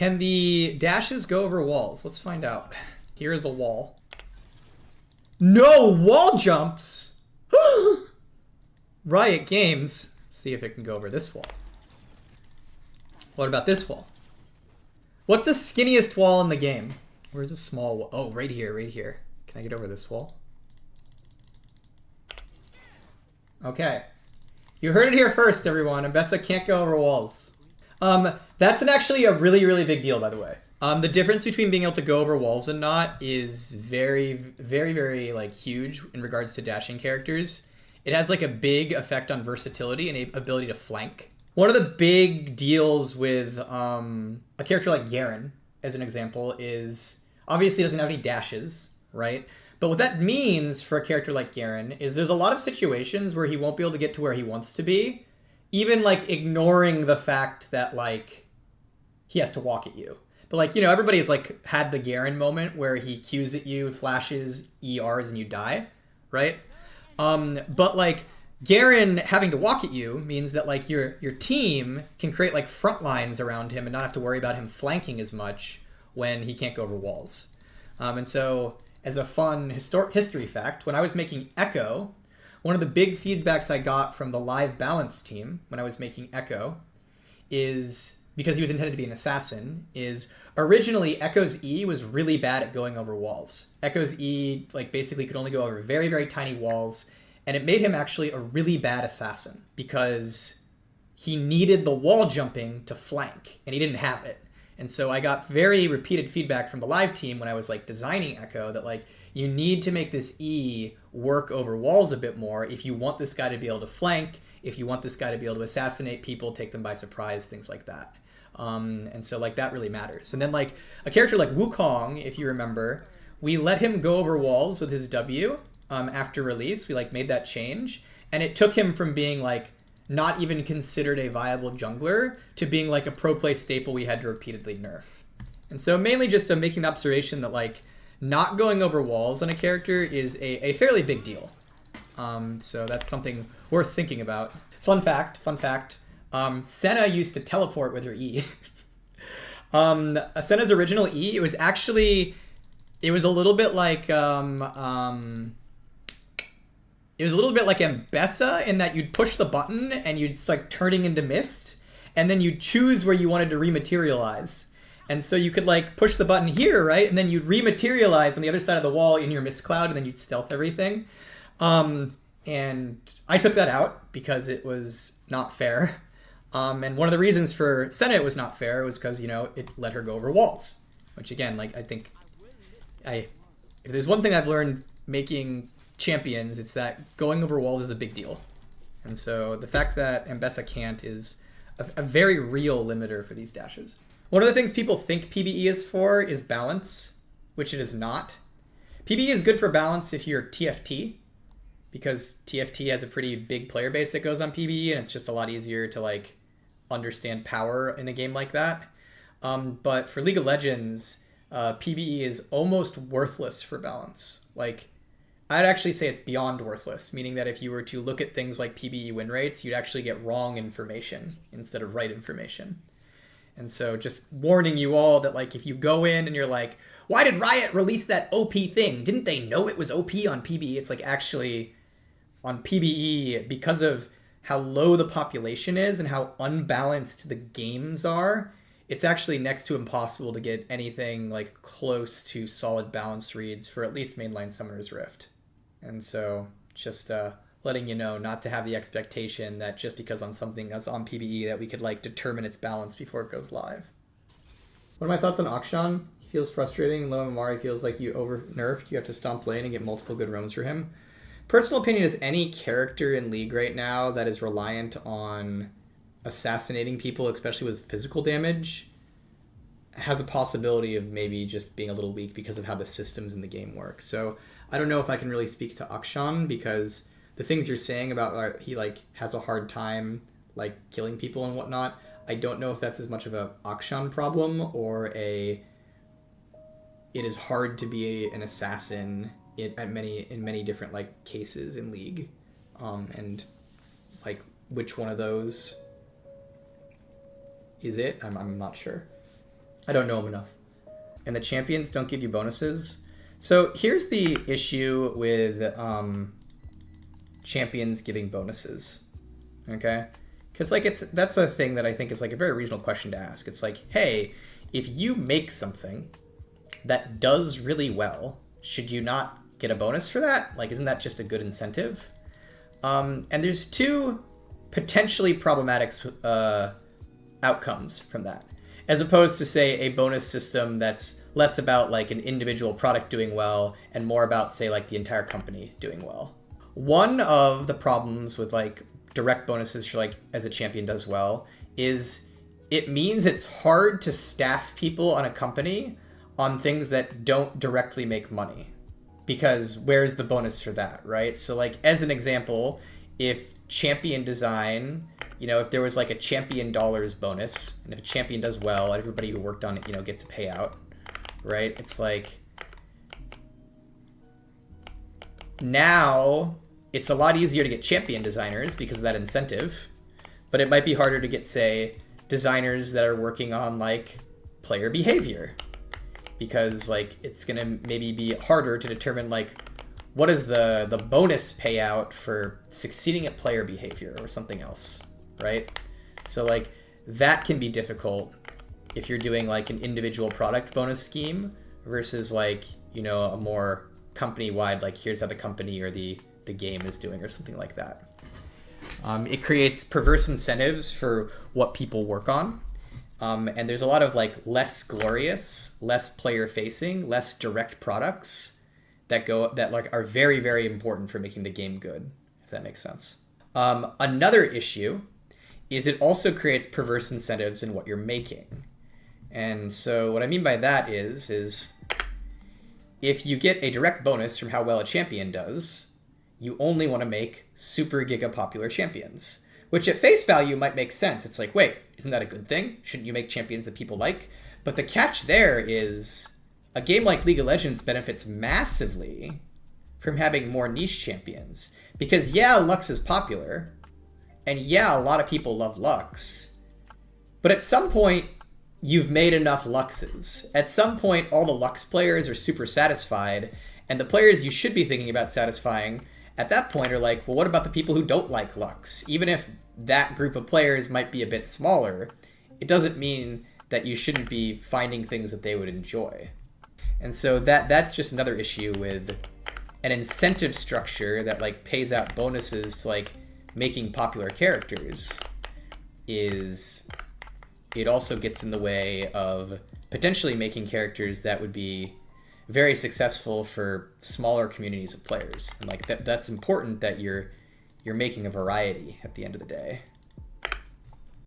Can the dashes go over walls? Let's find out. Here is a wall. No wall jumps! Riot Games. Let's see if it can go over this wall. What about this wall? What's the skinniest wall in the game? Where's the small wall? Oh, right here, right here. Can I get over this wall? Okay. You heard it here first, everyone. AMBESSA can't go over walls. That's actually a really, really big deal, by the way. The difference between being able to go over walls and not is very, very, very, like, huge in regards to dashing characters. It has, like, a big effect on versatility and ability to flank. One of the big deals with a character like Garen, as an example, is obviously he doesn't have any dashes, right? But what that means for a character like Garen is there's a lot of situations where he won't be able to get to where he wants to be, even, like, ignoring the fact that, like, he has to walk at you. But, like, you know, everybody's, like, had the Garen moment where he Qs at you, flashes, ERs, and you die, right? But, like, Garen having to walk at you means that, like, your team can create, like, front lines around him and not have to worry about him flanking as much when he can't go over walls. And so, as a fun history fact, when I was making EKKO, one of the big feedbacks I got from the live balance team when I was making EKKO is, because he was intended to be an assassin, is originally EKKO's E was really bad at going over walls. EKKO's E, like, basically could only go over very, very tiny walls, and it made him actually a really bad assassin because he needed the wall jumping to flank, and he didn't have it. And so I got very repeated feedback from the live team when I was, like, designing EKKO that, like, you need to make this E work over walls a bit more if you want this guy to be able to flank, if you want this guy to be able to assassinate people, take them by surprise, things like that. And so, like, that really matters. And then, like, a character like Wukong, if you remember, we let him go over walls with his W after release. We, like, made that change. And it took him from being, like, not even considered a viable jungler to being, like, a pro play staple we had to repeatedly nerf. And so mainly just making the observation that, like, not going over walls on a character is a fairly big deal. So that's something worth thinking about. Fun fact. Senna used to teleport with her E. Senna's original E, it was a little bit like, it was a little bit like AMBESSA in that you'd push the button and you'd start turning into mist, and then you'd choose where you wanted to rematerialize. And so you could, like, push the button here, right? And then you'd rematerialize on the other side of the wall in your mist cloud, and then you'd stealth everything. And I took that out because it was not fair. And one of the reasons for Senna it was not fair was because, you know, it let her go over walls. Which, again, like, I think if there's one thing I've learned making champions, it's that going over walls is a big deal. And so the fact that AMBESSA can't is a very real limiter for these dashes. One of the things people think PBE is for is balance, which it is not. PBE is good for balance if you're TFT, because TFT has a pretty big player base that goes on PBE, and it's just a lot easier to, like, understand power in a game like that. But for League of Legends, PBE is almost worthless for balance. Like, I'd actually say it's beyond worthless, meaning that if you were to look at things like PBE win rates, you'd actually get wrong information instead of right information. And so just warning you all that, like, if you go in and you're like, why did Riot release that OP thing? Didn't they know it was OP on PBE? It's like, actually, on PBE, because of how low the population is and how unbalanced the games are, it's actually next to impossible to get anything, like, close to solid balance reads for at least mainline Summoner's Rift. And so just letting you know not to have the expectation that just because on something that's on PBE that we could, like, determine its balance before it goes live. What are my thoughts on AKSHAN? He feels frustrating. Low Amari feels like you over-nerfed. You have to stomp lane and get multiple good roams for him. Personal opinion is any character in League right now that is reliant on assassinating people, especially with physical damage, has a possibility of maybe just being a little weak because of how the systems in the game work. So I don't know if I can really speak to AKSHAN, because the things you're saying about he, like, has a hard time, like, killing people and whatnot, I don't know if that's as much of a AKSHAN problem or it is hard to be an assassin in many different, like, cases in League, and, like, which one of those is it? I'm not sure. I don't know them enough. And the champions don't give you bonuses. So here's the issue with champions giving bonuses. Okay? Because like that's a thing that I think is like a very reasonable question to ask. It's like, hey, if you make something that does really well, should you not get a bonus for that? Like, isn't that just a good incentive? And there's two potentially problematic outcomes from that, as opposed to, say, a bonus system that's less about like an individual product doing well and more about, say, like the entire company doing well. One of the problems with like direct bonuses for like as a champion does well is it means it's hard to staff people on a company on things that don't directly make money, because where's the bonus for that, right? So like as an example, if champion design, you know, if there was like a champion dollars bonus, and if a champion does well, everybody who worked on it, you know, gets a payout, right? It's like now it's a lot easier to get champion designers because of that incentive, but it might be harder to get, say, designers that are working on like player behavior, because like it's gonna maybe be harder to determine like what is the bonus payout for succeeding at player behavior or something else, right? So like that can be difficult if you're doing like an individual product bonus scheme versus like, you know, a more company-wide, like here's how the company or the game is doing or something like that. It creates perverse incentives for what people work on. And there's a lot of like less glorious, less player-facing, less direct products that like are very, very important for making the game good, if that makes sense. Another issue is it also creates perverse incentives in what you're making. And so what I mean by that is if you get a direct bonus from how well a champion does, you only want to make super giga popular champions, which at face value might make sense. It's like, wait, isn't that a good thing? Shouldn't you make champions that people like? But the catch there is a game like League of Legends benefits massively from having more niche champions. Because yeah, Lux is popular, and yeah, a lot of people love Lux, but at some point, you've made enough Luxes. At some point, all the Lux players are super satisfied, and the players you should be thinking about satisfying at that point are like, well, what about the people who don't like Lux? Even if that group of players might be a bit smaller, it doesn't mean that you shouldn't be finding things that they would enjoy. And so that's just another issue with an incentive structure that like pays out bonuses to like making popular characters, is it also gets in the way of potentially making characters that would be very successful for smaller communities of players. And like that's important that you're making a variety at the end of the day.